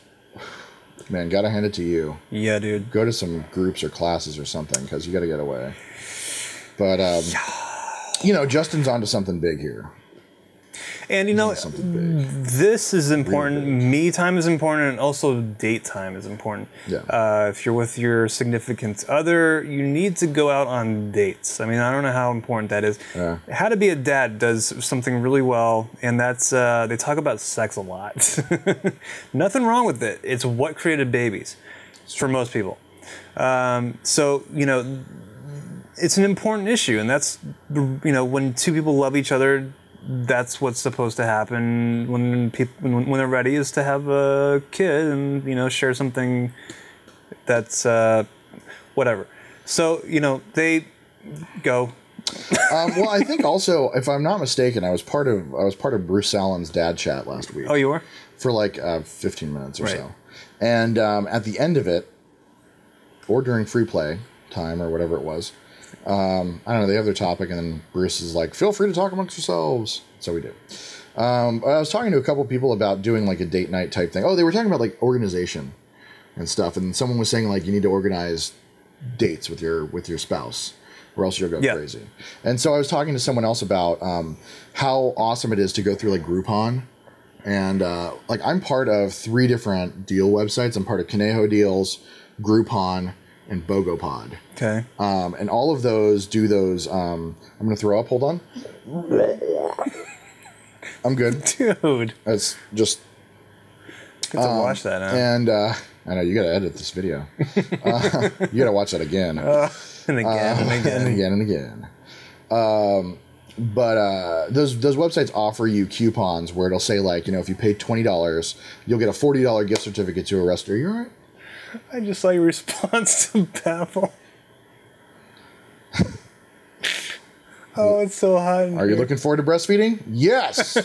man, gotta hand it to you. Yeah, dude. Go to some groups or classes or something, because you gotta get away. But, Justin's onto something big here. And this is important. Really, me time is important, and also date time is important. Yeah. If you're with your significant other, you need to go out on dates. I mean, I don't know how important that is. Yeah. How to Be a Dad does something really well, and that's they talk about sex a lot. Nothing wrong with it. It's what created babies for most people. So, it's an important issue, and that's, when two people love each other, that's what's supposed to happen when they're ready, is to have a kid and, share something that's whatever. So, they go. Well, I think also, if I'm not mistaken, I was part of Bruce Allen's dad chat last week. Oh, you were? For like 15 minutes or right. so. And at the end of it, or during free play time or whatever it was, I don't know, they have their topic, and then Bruce is like, feel free to talk amongst yourselves. So we did. I was talking to a couple people about doing like a date night type thing. Oh, they were talking about like organization and stuff. And someone was saying like, you need to organize dates with your spouse, or else you'll go crazy. And so I was talking to someone else about how awesome it is to go through like Groupon. And like I'm part of 3 different deal websites. I'm part of Conejo Deals, Groupon, and BogoPod. Okay. And all of those do those. I'm going to throw up. Hold on. I'm good. Dude. It's just... Good to watch that, huh? And I know, you got to edit this video. You got to watch that again. And again and again. And again and again. But those websites offer you coupons where it'll say, like, if you pay $20, you'll get a $40 gift certificate to a restaurant. Are you all right? I just saw your response to Babel. Oh, it's so hot. Are you looking forward to breastfeeding? Yes.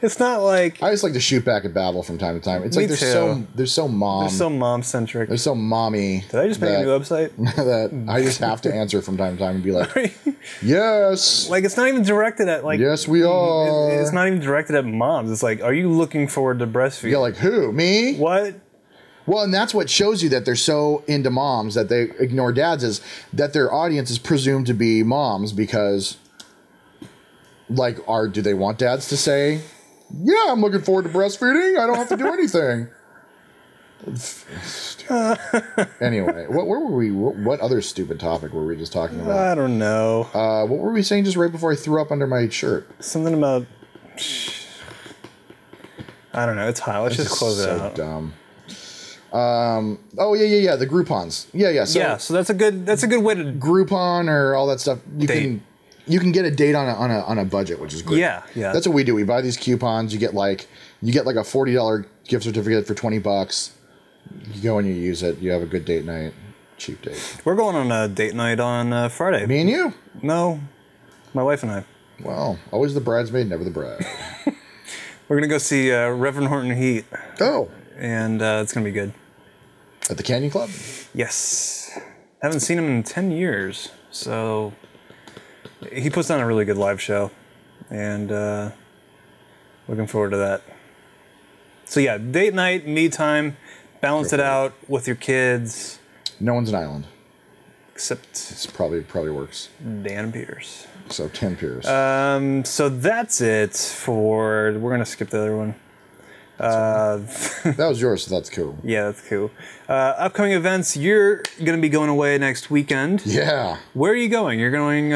It's not like... I just like to shoot back at Babel from time to time. It's Me like too. they're so mom-centric. They're so mommy. Did I just make a new website? That I just have to answer from time to time and be like, yes. Like, it's not even directed at, like... Yes, we are. It's not even directed at moms. It's like, are you looking forward to breastfeeding? You're like, who? Me? What? Well, and that's what shows you that they're so into moms that they ignore dads, is that their audience is presumed to be moms because, like, do they want dads to say, yeah, I'm looking forward to breastfeeding. I don't have to do anything. Anyway, where were we? What other stupid topic were we just talking about? I don't know. What were we saying just right before I threw up under my shirt? Something about... I don't know. It's hot. Let's just close it out. Dumb. Oh yeah. The Groupons. Yeah. So that's a good way to Groupon or all that stuff. You can get a date on a budget, which is great. Yeah. That's what we do. We buy these coupons. You get like a $40 gift certificate for $20. You go and you use it. You have a good date night. Cheap date. We're going on a date night on Friday. Me and you? No, my wife and I. Well, always the bridesmaid, never the bride. We're gonna go see Reverend Horton Heat. Oh. And it's gonna be good. At the Canyon Club? Yes. Haven't seen him in 10 years, so he puts on a really good live show, and looking forward to that. So yeah, date night, me time, balance it out with your kids. No one's an island. Except it's probably works. Dan Pierce. So 10 Pierce. So that's it for. We're gonna skip the other one. That was yours, so that's cool. Yeah, that's cool. Upcoming events. You're going to be going away next weekend. Yeah. Where are you going? You're going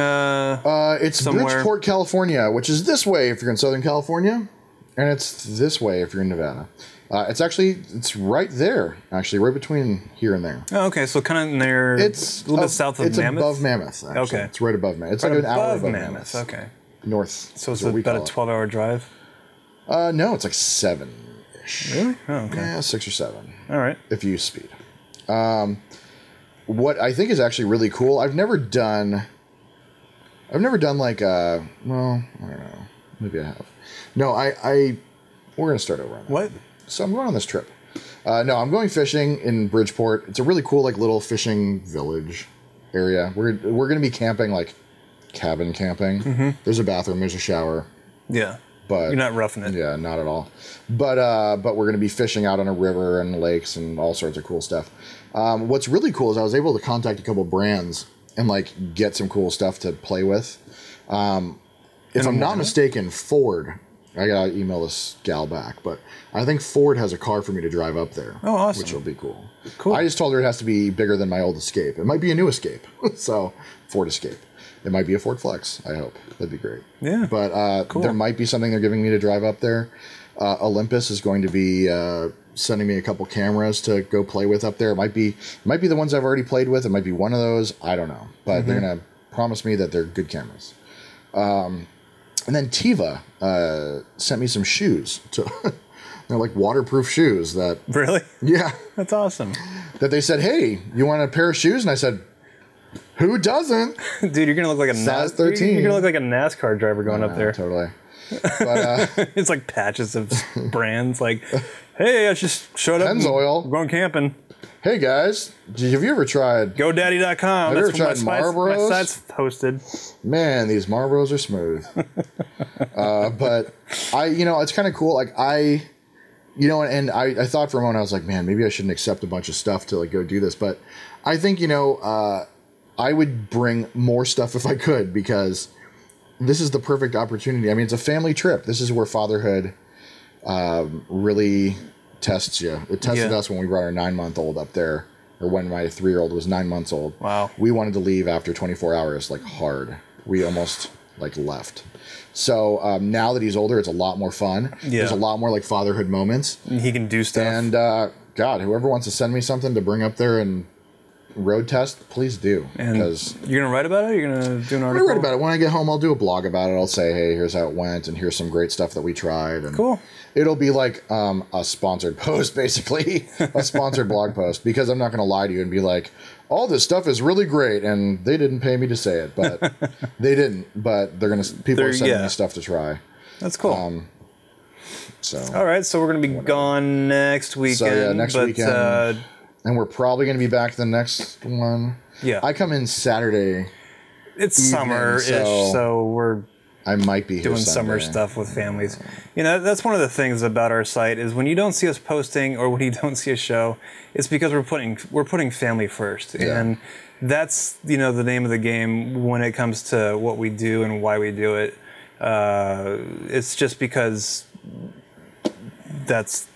it's somewhere. Bridgeport, California, which is this way if you're in Southern California, and it's this way if you're in Nevada. It's right there, actually, right between here and there. Oh, okay, so kind of near. It's a little bit south of Mammoth. It's above Mammoth. Actually. Okay, it's right above Mammoth. It's right like an hour above Mammoth. Okay. North. So it's about a 12-hour drive. No, it's like 7. Really? Oh, okay. Yeah, 6 or 7. All right. If you use speed. What I think is actually really cool. I've never done like well, I don't know. Maybe I have. No, we're gonna start over on that. What? So I'm going on this trip. No, I'm going fishing in Bridgeport. It's a really cool like little fishing village area. We're gonna be camping, like cabin camping. Mm-hmm. There's a bathroom. There's a shower. Yeah. But you're not roughing it. Yeah, not at all. But we're going to be fishing out on a river and lakes and all sorts of cool stuff. What's really cool is I was able to contact a couple brands and like get some cool stuff to play with. If I'm not mistaken, Ford. I gotta email this gal back, but I think Ford has a car for me to drive up there. Oh, awesome! Which will be cool. Cool. I just told her it has to be bigger than my old Escape. It might be a new Escape, so Ford Escape. It might be a Ford Flex, I hope. That'd be great. Yeah. But cool. There might be something they're giving me to drive up there. Olympus is going to be sending me a couple cameras to go play with up there. It might be the ones I've already played with. It might be one of those. I don't know. But they're going to promise me that they're good cameras. And then Tiva sent me some shoes. They're like waterproof shoes that... Really? Yeah. That's awesome. That they said, hey, you want a pair of shoes? And I said, who doesn't? Dude, you're going to look like a size 13. You're going to look like a NASCAR driver going up there. Totally. But, it's like patches of brands. Like, hey, I just showed up. Pennzoil. We're going camping. Hey, guys. Have you ever tried... GoDaddy.com. Have you ever tried Marlboros? My site's posted. Man, these Marlboros are smooth. But it's kind of cool. Like, I thought for a moment, I was like, man, maybe I shouldn't accept a bunch of stuff to like go do this. But I think, I would bring more stuff if I could, because this is the perfect opportunity. I mean, it's a family trip. This is where fatherhood really tests you. It tested us when we brought our 9-month-old up there, or when my 3-year-old was 9 months old. Wow. We wanted to leave after 24 hours, like hard. We almost like left. So now that he's older, it's a lot more fun. Yeah. There's a lot more like fatherhood moments. He can do stuff. And God, whoever wants to send me something to bring up there and road test, please do. Because you're gonna write about it? You're gonna do an article? I'll write about it. When I get home, I'll do a blog about it. I'll say, hey, here's how it went, and here's some great stuff that we tried. And cool. It'll be like a sponsored post, basically. A sponsored blog post. Because I'm not going to lie to you and be like, all this stuff is really great, and they didn't pay me to say it. But they didn't. But people are sending me stuff to try. That's cool. All right, so we're going to be gone next weekend. So, yeah, next weekend. And we're probably going to be back the next one. Yeah. I come in Saturday. It's summer-ish, so I might be doing summer stuff with families. That's one of the things about our site is when you don't see us posting or when you don't see a show, it's because we're putting family first. Yeah. And that's, the name of the game when it comes to what we do and why we do it. It's just because that's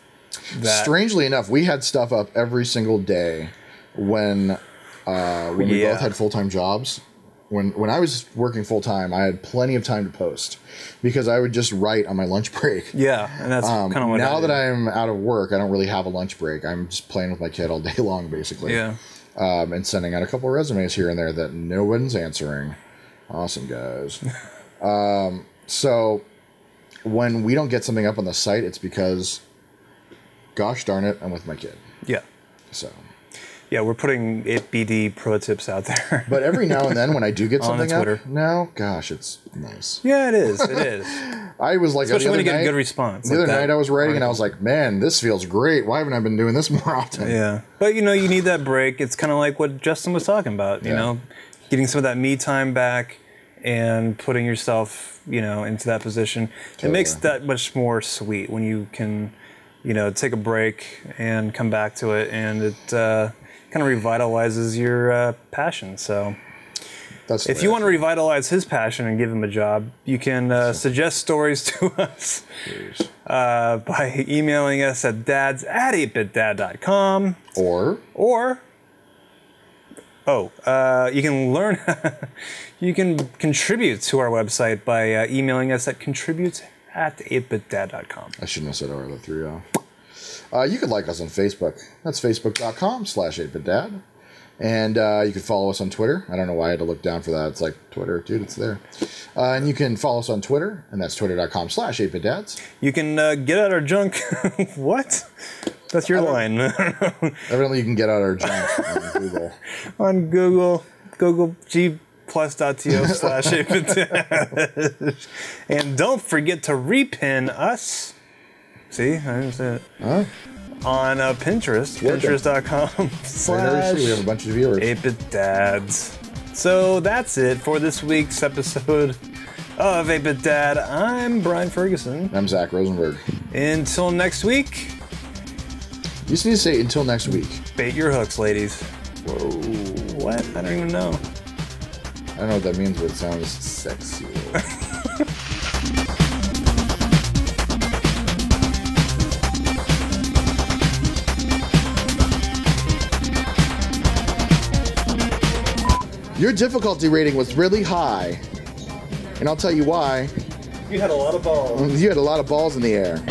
that. Strangely enough, we had stuff up every single day when we both had full-time jobs. When I was working full-time, I had plenty of time to post because I would just write on my lunch break. Yeah, and that's kind of what now that I'm out of work, I don't really have a lunch break. I'm just playing with my kid all day long, basically. Yeah. And sending out a couple of resumes here and there that no one's answering. Awesome, guys. So when we don't get something up on the site, it's because, gosh darn it, I'm with my kid. Yeah. So... Yeah, we're putting 8BD pro tips out there. But every now and then when I do get something up, now, gosh, it's nice. Yeah, it is. It is. I was like, especially when you get a good response. The other night I was writing and I was like, man, this feels great. Why haven't I been doing this more often? Yeah. But, you need that break. It's kind of like what Justin was talking about, you know, getting some of that me time back and putting yourself, into that position. Totally. It makes that much more sweet when you can, take a break and come back to it, and it kind of revitalizes your passion. So if you want to revitalize his passion and give him a job, you can suggest stories to us by emailing us at dads@8bitdad.com. Or you can learn you can contribute to our website by emailing us at contribute@8bitdad.com. I shouldn't have said our other three. You could like us on Facebook. That's facebook.com/8bitdad. And you can follow us on Twitter. I don't know why I had to look down for that. It's like, Twitter, dude, it's there. And you can follow us on Twitter, and that's twitter.com/8bitdads. You can get out our junk. What? That's your line. Evidently, you can get out our junk on Google. On Google G+.to/8bitdad. And don't forget to repin us. See, I didn't say it. Huh? On Pinterest, pinterest.com/ we have a bunch of viewers. 8bitdads. So that's it for this week's episode of 8-Bit Dad. I'm Brian Ferguson. I'm Zach Rosenberg. Until next week. You just need to say until next week. Bait your hooks, ladies. Whoa. What? I don't even know. I don't know what that means, but it sounds sexy. Your difficulty rating was really high. And I'll tell you why. You had a lot of balls. You had a lot of balls in the air.